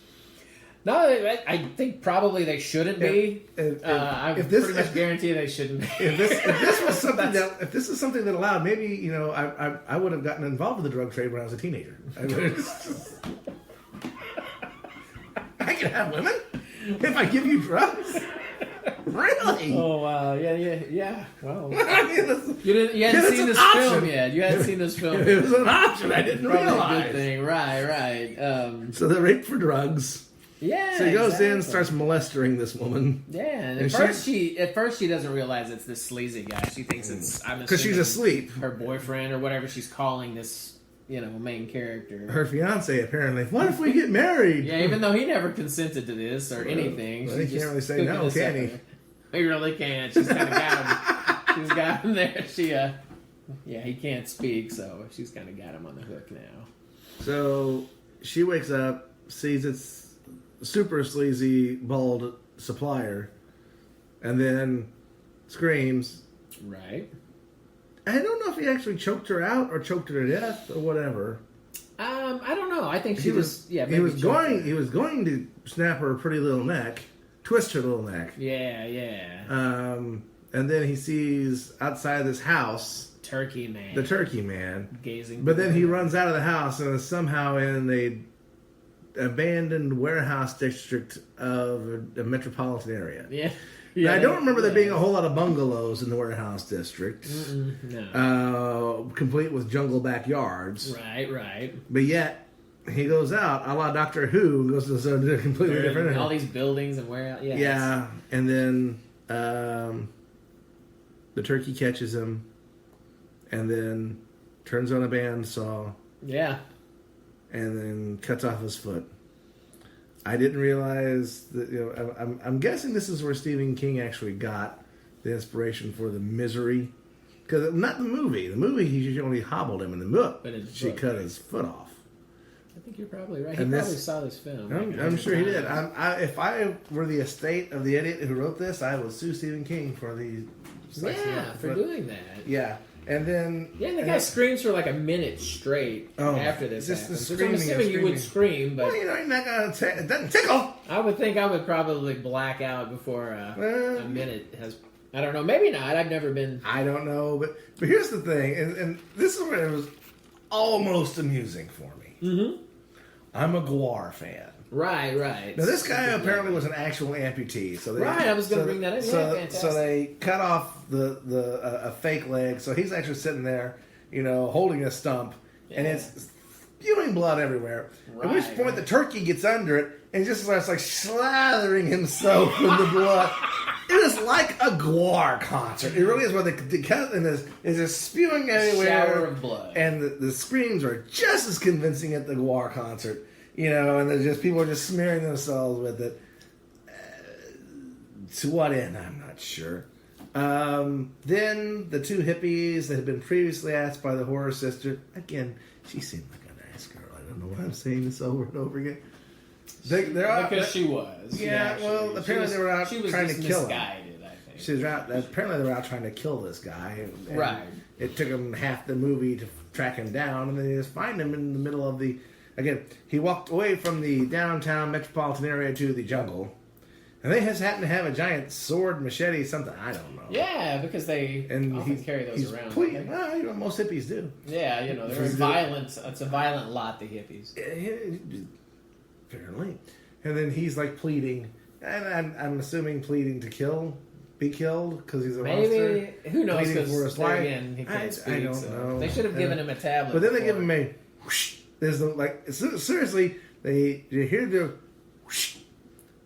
No, I think probably they shouldn't be. I pretty much guarantee they shouldn't be. If this was something if this is something that allowed, maybe I would have gotten involved in the drug trade when I was a teenager. I can have women if I give you drugs. Really? Oh wow! Yeah. Well, I mean, you hadn't seen this film yet. You hadn't seen this film. It was an option. I didn't realize. A good thing. Right. So they're raped for drugs. Yeah. So he goes in, starts molesting this woman. Yeah. And at first she doesn't realize it's this sleazy guy. She thinks it's because she's asleep. Her boyfriend or whatever she's calling this. Main character. Her fiance, apparently. What if we get married? Yeah, even though he never consented to this or anything. Well, he can't really say no, can he? He really can't. She's kind of got him. She's got him there. He can't speak, so she's kind of got him on the hook now. So she wakes up, sees its super sleazy, bald supplier, and then screams. Right. I don't know if he actually choked her out or choked her to death or whatever. I don't know. I think He was going to snap her pretty little neck, twist her little neck. Yeah. And then he sees outside this house the turkey man gazing. But then he runs out of the house and is somehow in a abandoned warehouse district of a metropolitan area. Yeah. Now, I don't remember there being a whole lot of bungalows in the warehouse district. No. Complete with jungle backyards. Right. But yet, he goes out, a la Doctor Who, goes to a completely different area. All these buildings and warehouse. Yeah. And then the turkey catches him and then turns on a bandsaw. Yeah. And then cuts off his foot. I didn't realize that. I'm guessing this is where Stephen King actually got the inspiration for The Misery, because not the movie. The movie he only hobbled him in the book, but she cut his foot off. I think you're probably right. He probably saw this film. I'm sure he did. If I were the estate of the idiot who wrote this, I would sue Stephen King for the for doing that. Yeah. And then... Yeah, the guy screams for like a minute straight after this happens. Which I'm assuming you would scream, but... Well, you're not going to... It doesn't tickle! I would think I would probably black out before a minute has... I don't know. Maybe not. I've never been... I don't know. But here's the thing. And this is where it was almost amusing for me. Mm-hmm. I'm a Gwar fan. Right. Now, this guy apparently was an actual amputee. So I was going to bring that in. So they cut off a fake leg. So he's actually sitting there, holding a stump. Yeah. And it's spewing blood everywhere. At which point the turkey gets under it and just starts like slathering himself in the blood. It is like a Gwar concert. It really is, where the cut is just spewing everywhere. Shower of blood. And the screams are just as convincing at the Gwar concert. And there's just people are just smearing themselves with it. To what end, I'm not sure. Then the two hippies that had been previously asked by the horror sister. Again, she seemed like a nice girl. I don't know why I'm saying this over and over again. Because she was. Yeah, apparently they were out trying to kill him. I think. Apparently they were out trying to kill this guy. And right. It took them half the movie to track him down, and then they just find him in the middle of the... Again, he walked away from the downtown metropolitan area to the jungle, and they just happen to have a giant sword, machete, something, I don't know. Yeah, because they often carry those around. Most hippies do. Yeah, they're violent. It's a violent lot, the hippies. Apparently. And then he's like pleading, and I'm assuming pleading to be killed, because he's a monster. Maybe, who knows, because again, he can't speak. I don't know. They should have given him a tablet. But then they give him a whoosh. There's seriously, you hear the whoosh.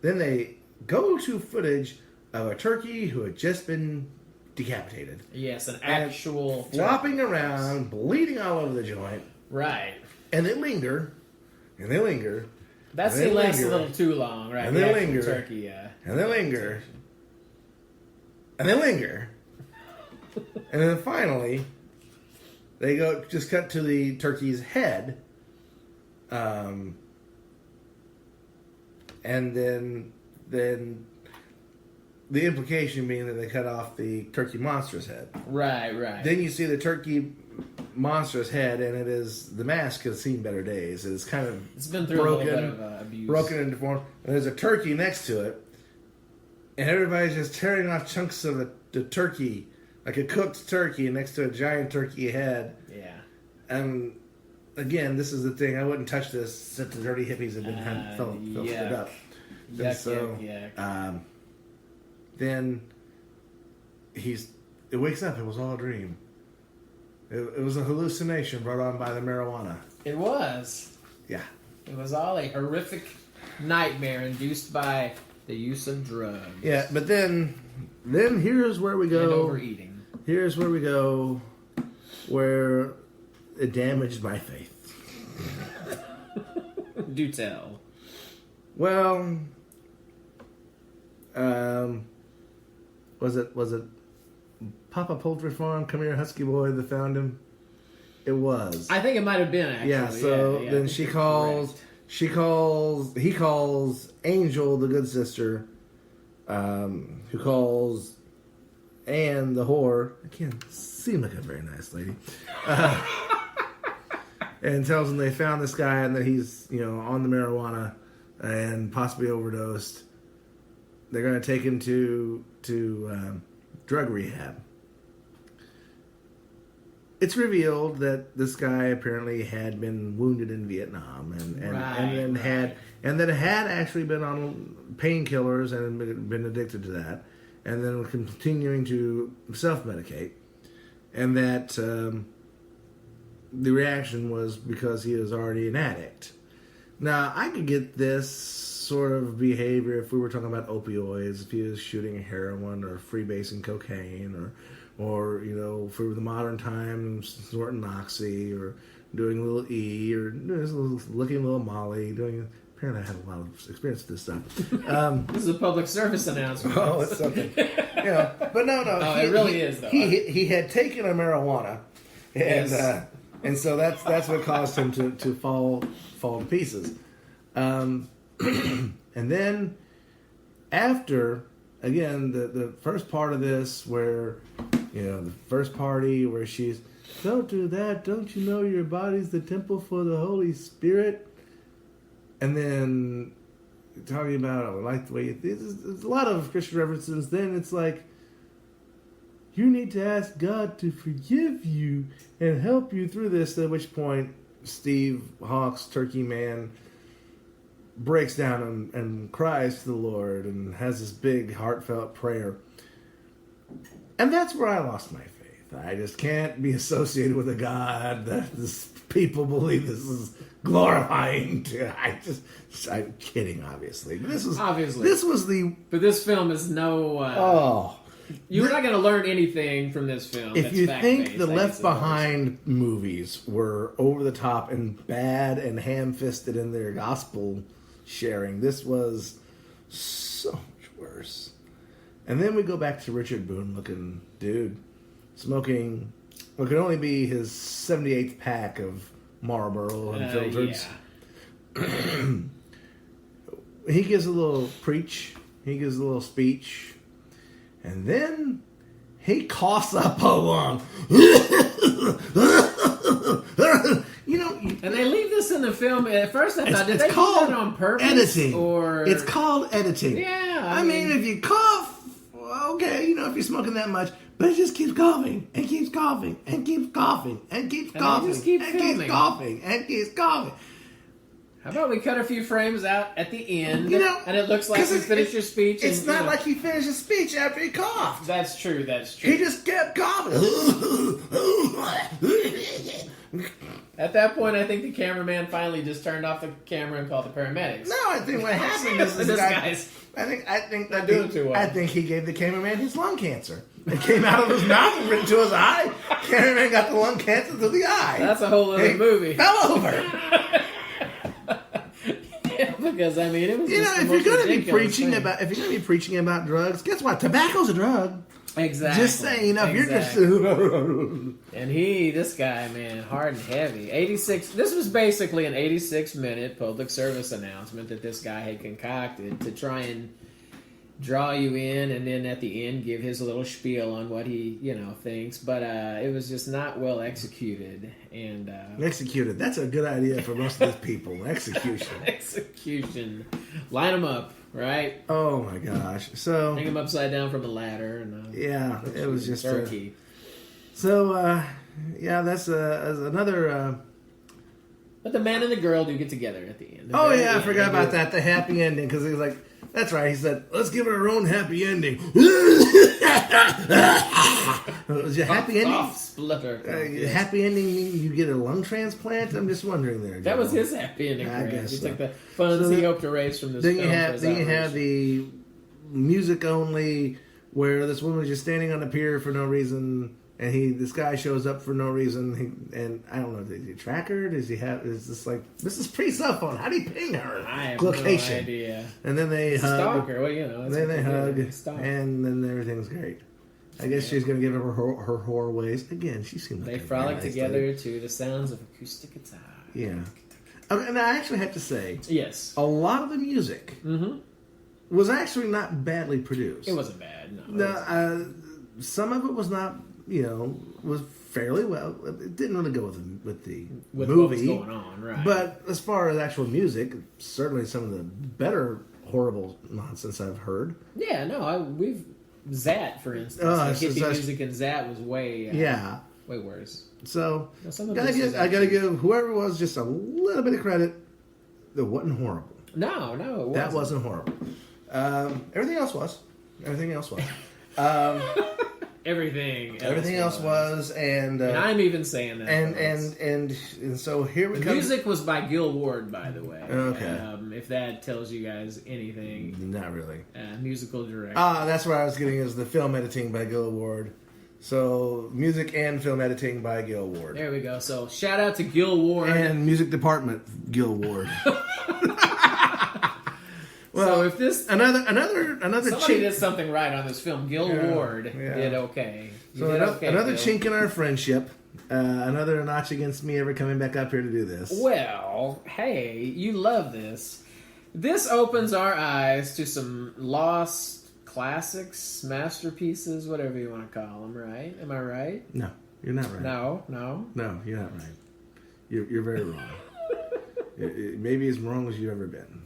Then they go to footage of a turkey who had just been decapitated. Yes, an actual flopping around, bleeding all over the joint. Right. And they linger. That scene lasts a little too long, right? And they linger. Turkey, and they linger. And they linger. And then finally, they just cut to the turkey's head. And then the implication being that they cut off the turkey monster's head. Right. Then you see the turkey monster's head, and the mask has seen better days. It's been through a little bit of abuse, broken and deformed. And there's a turkey next to it, and everybody's just tearing off chunks of the turkey, like a cooked turkey, next to a giant turkey head. Yeah. And again, this is the thing. I wouldn't touch this since the dirty hippies have been filled it up. Yuck. Then it wakes up. It was all a dream. It was a hallucination brought on by the marijuana. It was. Yeah. It was all a horrific nightmare induced by the use of drugs. Yeah, but then here's where we go. And overeating. Here's where we go, where it damaged my faith. Do tell. Well, was it Papa Poultry Farm, Come Here Husky Boy that found him? It was. I think it might have been, actually. Yeah, then she calls. he calls Angel the good sister, who calls Anne the whore. Again, seemed like a very nice lady. And tells them they found this guy and that he's, on the marijuana and possibly overdosed. They're going to take him to drug rehab. It's revealed that this guy apparently had been wounded in Vietnam and then had actually been on painkillers and been addicted to that, and then continuing to self-medicate, and that the reaction was because he was already an addict. Now, I could get this sort of behavior if we were talking about opioids, if he was shooting heroin or freebasing cocaine, or for the modern time, snorting Oxy, or doing a little E, or looking a little Molly, apparently I had a lot of experience with this stuff. This is a public service announcement. Oh, it's something. But no. Oh, it really is, though. He had taken a marijuana, and so that's what caused him to fall to pieces. And then after, again, the first part of this where, the first party where she's, don't do that, don't you know your body's the temple for the Holy Spirit? And then talking about, I like the way there's a lot of Christian references. Then it's like, you need to ask God to forgive you and help you through this. At which point, Steve Hawks, Turkey Man, breaks down and cries to the Lord and has this big heartfelt prayer. And that's where I lost my faith. I just can't be associated with a God that people believe this is glorifying to. I'm kidding, obviously. But this was the. But this film is no. You're not going to learn anything from this film. If you think the Left Behind movies were over the top and bad and ham-fisted in their gospel sharing, this was so much worse. And then we go back to Richard Boone looking dude, smoking what could only be his 78th pack of Marlboro Unfiltered. Yeah. He gives a little preach. He gives a little speech. And then he coughs up a lung. And they leave this in the film. At first I thought, did they do that on purpose? Editing. Or... It's called editing. Yeah. I mean, if you cough, okay, if you're smoking that much, but it just keeps coughing, and keeps coughing, and keeps coughing, and keeps coughing, and keeps coughing, and keeps coughing. How about we cut a few frames out at the end, and it looks like you finished your speech. It's not like he finished his speech after he coughed. That's true. He just kept coughing. At that point, I think the cameraman finally just turned off the camera and called the paramedics. No, I think what happened is this guy's. I think he gave the cameraman his lung cancer. It came out of his mouth and went into his eye. Cameraman got the lung cancer through the eye. That's a whole other movie. Fell over. Because it was. If you're going to be preaching about drugs, guess what? Tobacco's a drug. Exactly. Just saying, if you're just. And this guy, man, hard and heavy. 86. This was basically an 86-minute public service announcement that this guy had concocted to try and draw you in, and then at the end give his little spiel on what he, thinks. But it was just not well executed. And executed. That's a good idea for most of these people. Execution. Line them up. Right? Oh my gosh! So hang him upside down from a ladder, and it was just turkey. That's another. But the man and the girl do get together at the end. I forgot about that. The happy ending, because he was like, "That's right." He said, "Let's give it our own happy ending." Was your happy ending? Splitter. Happy ending mean you get a lung transplant? I'm just wondering there. That was his happy ending. I guess he so. took the funds he hoped to raise from this film. Then you have the music only, where this woman is just standing on the pier for no reason, and this guy shows up for no reason. And I don't know, did he track her? Is this like, this is pre-cell phone? How do you ping her? I have location? No idea. And then they hug. Stalker. Then they hug, and then everything's great. I guess she's going to give him her whore ways. Again, she seemed like they frolic together to the sounds of acoustic guitar. Yeah. Okay, and I actually have to say, yes, a lot of the music was actually not badly produced. it wasn't bad. No, some of it was not, was fairly well. It didn't really go with the with movie. what was going on, right? But as far as actual music, certainly some of the better horrible nonsense I've heard. Yeah, no, we've Zat, for instance. Hippie music and Zat was way worse. So some of I gotta give whoever it was just a little bit of credit. It wasn't horrible. No, it wasn't. That wasn't horrible. Everything else was. Everything else was. Everything else was, and I'm even saying that. And so here we the come. music was by Gil Ward, by the way. Okay. If that tells you guys anything. Not really. Musical director. That's where I was getting is the film editing by Gil Ward. So music and film editing by Gil Ward. There we go. So shout out to Gil Ward and music department Gil Ward. Well, so if this another somebody did something right on this film, Gil Ward did okay. Another chink in our friendship. Another notch against me ever coming back up here to do this. Well, hey, you love this. This opens our eyes to some lost classics, masterpieces, whatever you want to call them. Right? Am I right? No, you're not right. No, you're not right. You're very wrong. it maybe as wrong as you've ever been.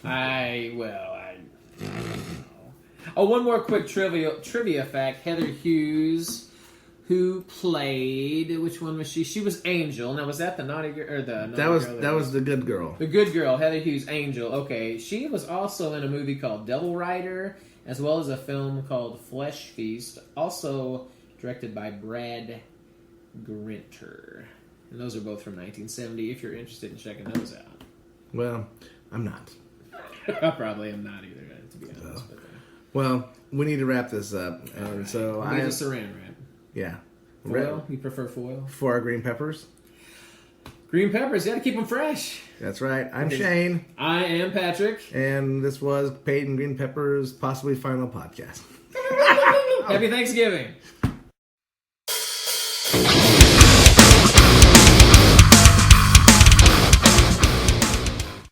I don't know. Oh, one more quick trivia fact. Heather Hughes, who played, which one was she? She was Angel. Now, was that the naughty girl or the? That was the good girl. The good girl, Heather Hughes, Angel. Okay, she was also in a movie called Devil Rider, as well as a film called Flesh Feast, also directed by Brad Grinter. And those are both from 1970. If you're interested in checking those out. Well, I'm not. I probably am not either, to be honest. Well, we need to wrap this up, and right. So I need a saran wrap. Yeah, foil. You prefer foil for our green peppers? Green peppers, got to keep them fresh. That's right. I'm Shane. I am Patrick, and this was Paid in Green Peppers, possibly final podcast. Happy Thanksgiving.